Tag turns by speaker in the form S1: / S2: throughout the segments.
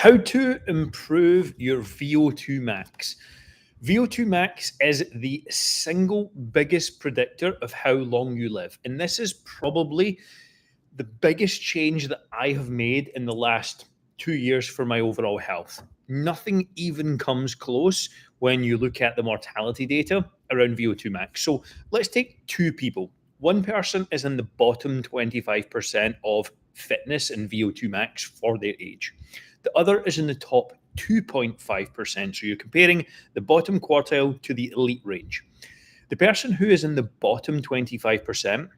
S1: How to improve your VO2 max. VO2 max is the single biggest predictor of how long you live. And this is probably the biggest change that I have made in the last 2 years for my overall health. Nothing even comes close when you look at the mortality data around VO2 max. So let's take two people. One person is in the bottom 25% of fitness and VO2 max for their age. The other is in the top 2.5%. So you're comparing the bottom quartile to the elite range. The person who is in the bottom 25%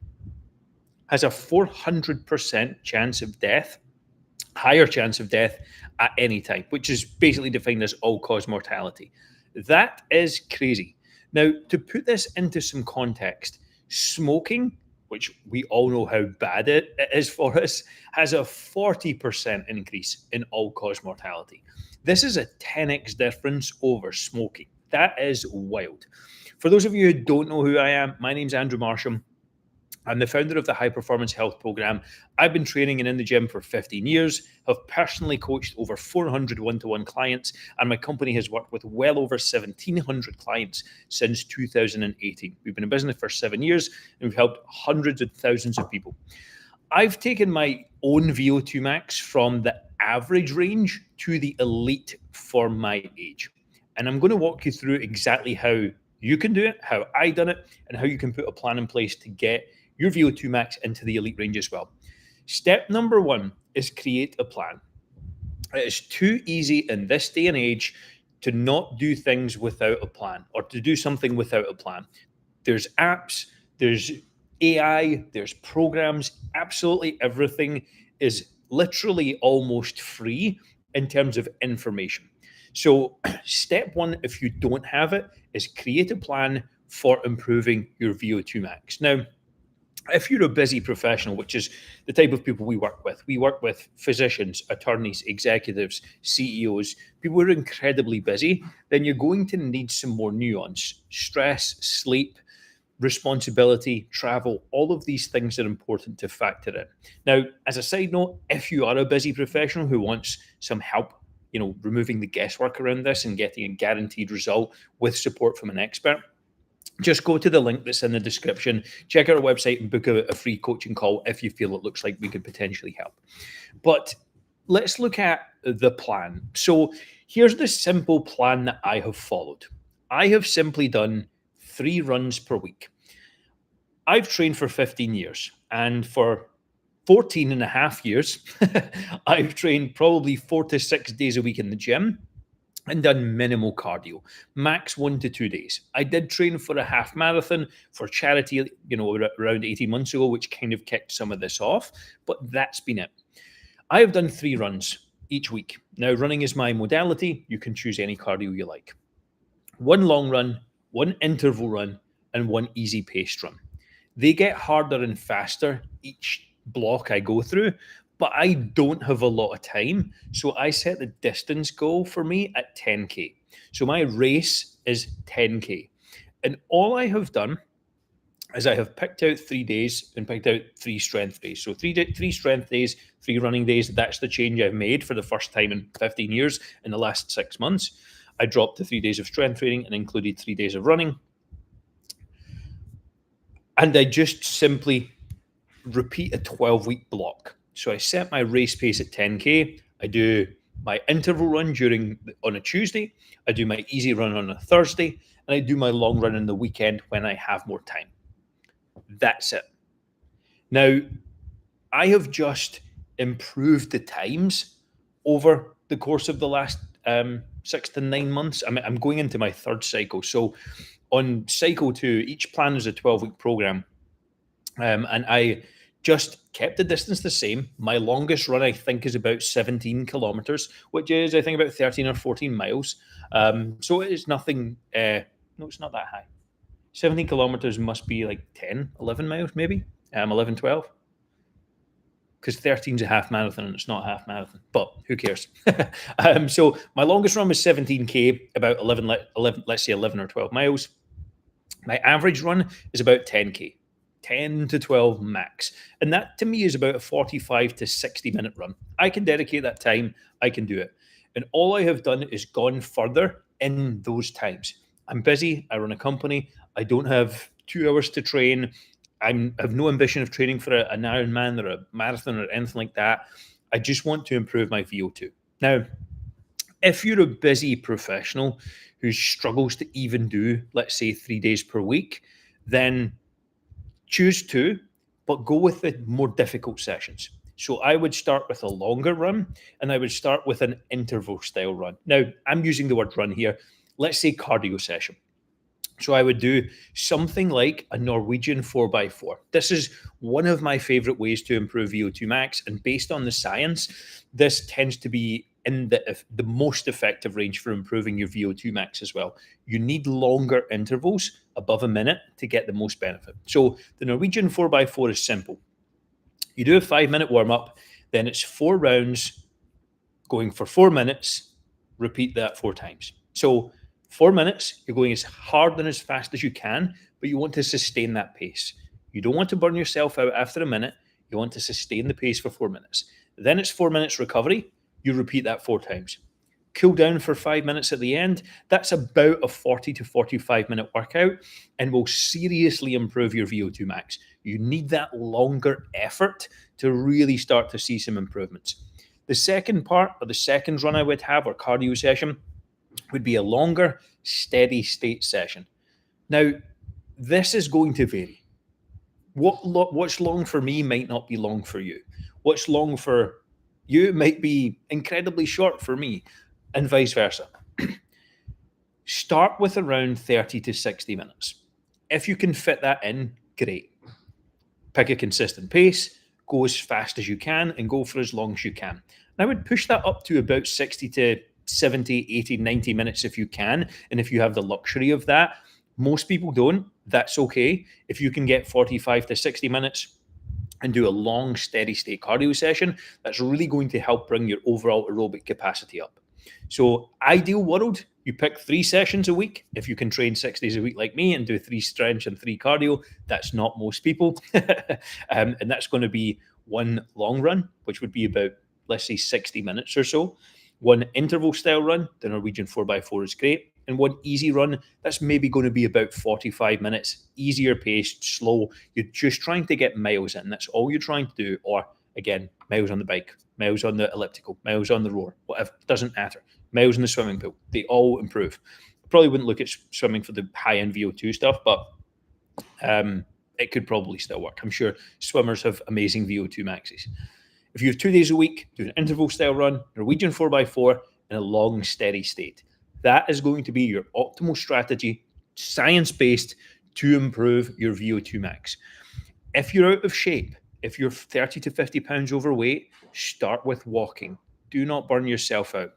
S1: has a 400% chance of death, higher chance of death at any time, which is basically defined as all-cause mortality. That is crazy. Now, to put this into some context, smoking, which we all know how bad it is for us, has a 40% increase in all-cause mortality. This is a 10x difference over smoking. That is wild. For those of you who don't know who I am, my name's Andrew Marsham. I'm the founder of the High Performance Health Program. I've been training and in the gym for 15 years, have personally coached over 400 one-to-one clients, and my company has worked with well over 1,700 clients since 2018. We've been in business for 7 years, and we've helped hundreds of thousands of people. I've taken my own VO2 max from the average range to the elite for my age. And I'm going to walk you through exactly how you can do it, how I done it, and how you can put a plan in place to get your VO2 max into the elite range as well. Step number one is create a plan. It is too easy in this day and age to not do things without a plan, or to do something without a plan. There's apps, there's AI, there's programs, absolutely everything is literally almost free in terms of information. So step one, if you don't have it, is create a plan for improving your VO2 max. Now, if you're a busy professional, which is the type of people we work with physicians, attorneys, executives, CEOs, people who are incredibly busy, then you're going to need some more nuance. Stress, sleep, responsibility, travel, all of these things are important to factor in. Now, as a side note, if you are a busy professional who wants some help, removing the guesswork around this and getting a guaranteed result with support from an expert, just go to the link that's in the description, check out our website and book a free coaching call if you feel it looks like we could potentially help. But let's look at the plan. So here's the simple plan that I have followed. I have simply done 3 runs per week. I've trained for 15 years, and for 14 and a half years, I've trained probably 4 to 6 days a week in the gym and done minimal cardio, max 1 to 2 days. I did train for a half marathon for charity, around 18 months ago, which kind of kicked some of this off, but that's been it. I have done 3 runs each week. Now, running is my modality. You can choose any cardio you like. 1 long run, 1 interval run, and 1 easy paced run. They get harder and faster each block I go through, but I don't have a lot of time. So I set the distance goal for me at 10K. So my race is 10K. And all I have done is I have picked out 3 days and picked out 3 strength days. So 3 strength days, 3 running days. That's the change I've made for the first time in 15 years in the last 6 months. I dropped the 3 days of strength training and included 3 days of running. And I just simply repeat a 12-week block. So I set my race pace at 10K. I do my interval run on a Tuesday. I do my easy run on a Thursday. And I do my long run on the weekend when I have more time. That's it. Now, I have just improved the times over the course of the last 6 to 9 months. I'm going into my 3rd cycle. So on cycle 2, each plan is a 12-week program. And I just kept the distance the same. My longest run, I think, is about 17 kilometers, which is, I think, about 13 or 14 miles. So it's nothing, no, it's not that high. 17 kilometers must be like 10, 11 miles, maybe, 11, 12. Because 13 is a half marathon and it's not a half marathon, but who cares? So my longest run was 17K, about 11, let's say 11 or 12 miles. My average run is about 10K. 10 to 12 max. And that to me is about a 45 to 60 minute run. I can dedicate that time. I can do it. And all I have done is gone further in those times. I'm busy. I run a company. I don't have 2 hours to train. I have no ambition of training for an Ironman or a marathon or anything like that. I just want to improve my VO2. Now, if you're a busy professional who struggles to even do, let's say, 3 days per week, then choose two, but go with the more difficult sessions. So I would start with a longer run and I would start with an interval style run. Now, I'm using the word run here. Let's say cardio session. So I would do something like a Norwegian 4x4. This is one of my favorite ways to improve VO2 max. And based on the science, this tends to be in the most effective range for improving your VO2 max as well. You need longer intervals above a minute to get the most benefit. So the Norwegian 4x4 is simple. You do a 5-minute warm up, then it's 4 rounds going for 4 minutes, repeat that 4 times. So 4 minutes, you're going as hard and as fast as you can, but you want to sustain that pace. You don't want to burn yourself out after a minute. You want to sustain the pace for 4 minutes. Then it's 4 minutes recovery. You repeat that 4 times. Cool down for 5 minutes at the end. That's about a 40 to 45 minute workout and will seriously improve your VO2 max. You need that longer effort to really start to see some improvements. The second part, or the second run I would have, or cardio session, would be a longer, steady state session. Now, this is going to vary. What's long for me might not be long for you. What's long for you might be incredibly short for me, and vice versa. Start with around 30 to 60 minutes. If you can fit that in, great. Pick a consistent pace, go as fast as you can, and go for as long as you can. And I would push that up to about 60 to 70, 80, 90 minutes if you can. And if you have the luxury of that, most people don't. That's okay. If you can get 45 to 60 minutes and do a long, steady state cardio session, that's really going to help bring your overall aerobic capacity up. So ideal world, you pick 3 sessions a week. If you can train 6 days a week like me and do 3 strength and 3 cardio, that's not most people. And that's going to be 1 long run, which would be about, let's say, 60 minutes or so. 1 interval style run, the Norwegian 4x4 is great. And 1 easy run, that's maybe going to be about 45 minutes, easier paced, slow. You're just trying to get miles in. That's all you're trying to do. Or again, miles on the bike, miles on the elliptical, miles on the rower, whatever, doesn't matter. Miles in the swimming pool, they all improve. Probably wouldn't look at swimming for the high-end VO2 stuff, but it could probably still work. I'm sure swimmers have amazing VO2 maxes. If you have 2 days a week, do an interval style run, Norwegian 4x4, in a long, steady state. That is going to be your optimal strategy, science-based, to improve your VO2 max. If you're out of shape, if you're 30 to 50 pounds overweight, start with walking. Do not burn yourself out.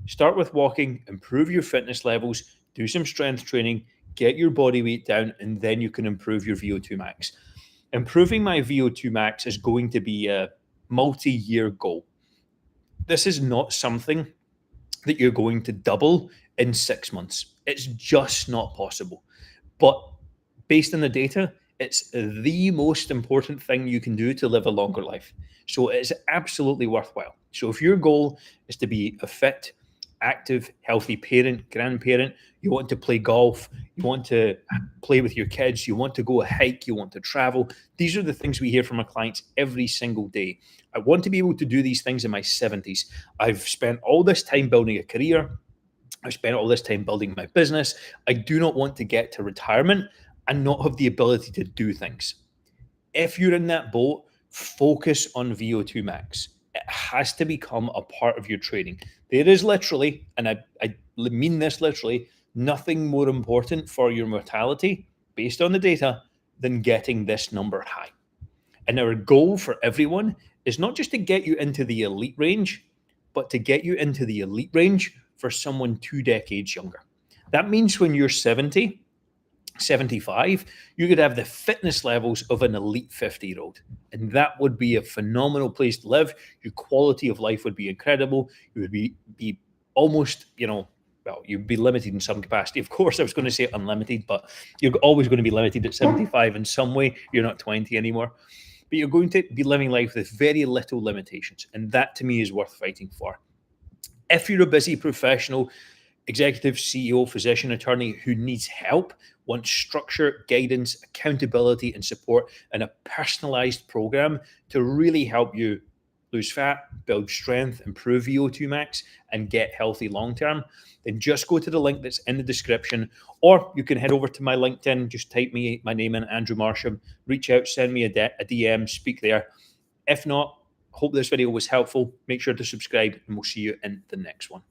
S1: Start with walking, improve your fitness levels, do some strength training, get your body weight down, and then you can improve your VO2 max. Improving my VO2 max is going to be a multi-year goal. This is not something that you're going to double in 6 months. It's just not possible. But based on the data, it's the most important thing you can do to live a longer life. So it's absolutely worthwhile. So if your goal is to be a fit, active, healthy parent, grandparent, you want to play golf, you want to play with your kids, you want to go a hike, you want to travel. These are the things we hear from our clients every single day. I want to be able to do these things in my 70s. I've spent all this time building a career. I've spent all this time building my business. I do not want to get to retirement and not have the ability to do things. If you're in that boat, focus on VO2 max. It has to become a part of your training. There is literally, and I mean this literally, nothing more important for your mortality, based on the data, than getting this number high. And our goal for everyone is not just to get you into the elite range, but to get you into the elite range for someone 2 decades younger. That means when you're 70, 75, you could have the fitness levels of an elite 50-year-old. And that would be a phenomenal place to live. Your quality of life would be incredible. You would be almost, well, you'd be limited in some capacity. Of course, I was going to say unlimited, but you're always going to be limited at 75 in some way. You're not 20 anymore. But you're going to be living life with very little limitations. And that, to me, is worth fighting for. If you're a busy professional, executive, CEO, physician, attorney who needs help, wants structure, guidance, accountability, and support, and a personalized program to really help you lose fat, build strength, improve VO2 max, and get healthy long term, then just go to the link that's in the description, or you can head over to my LinkedIn, just type my name in, Andrew Marsham, reach out, send me a DM, speak there. If not, hope this video was helpful. Make sure to subscribe, and we'll see you in the next one.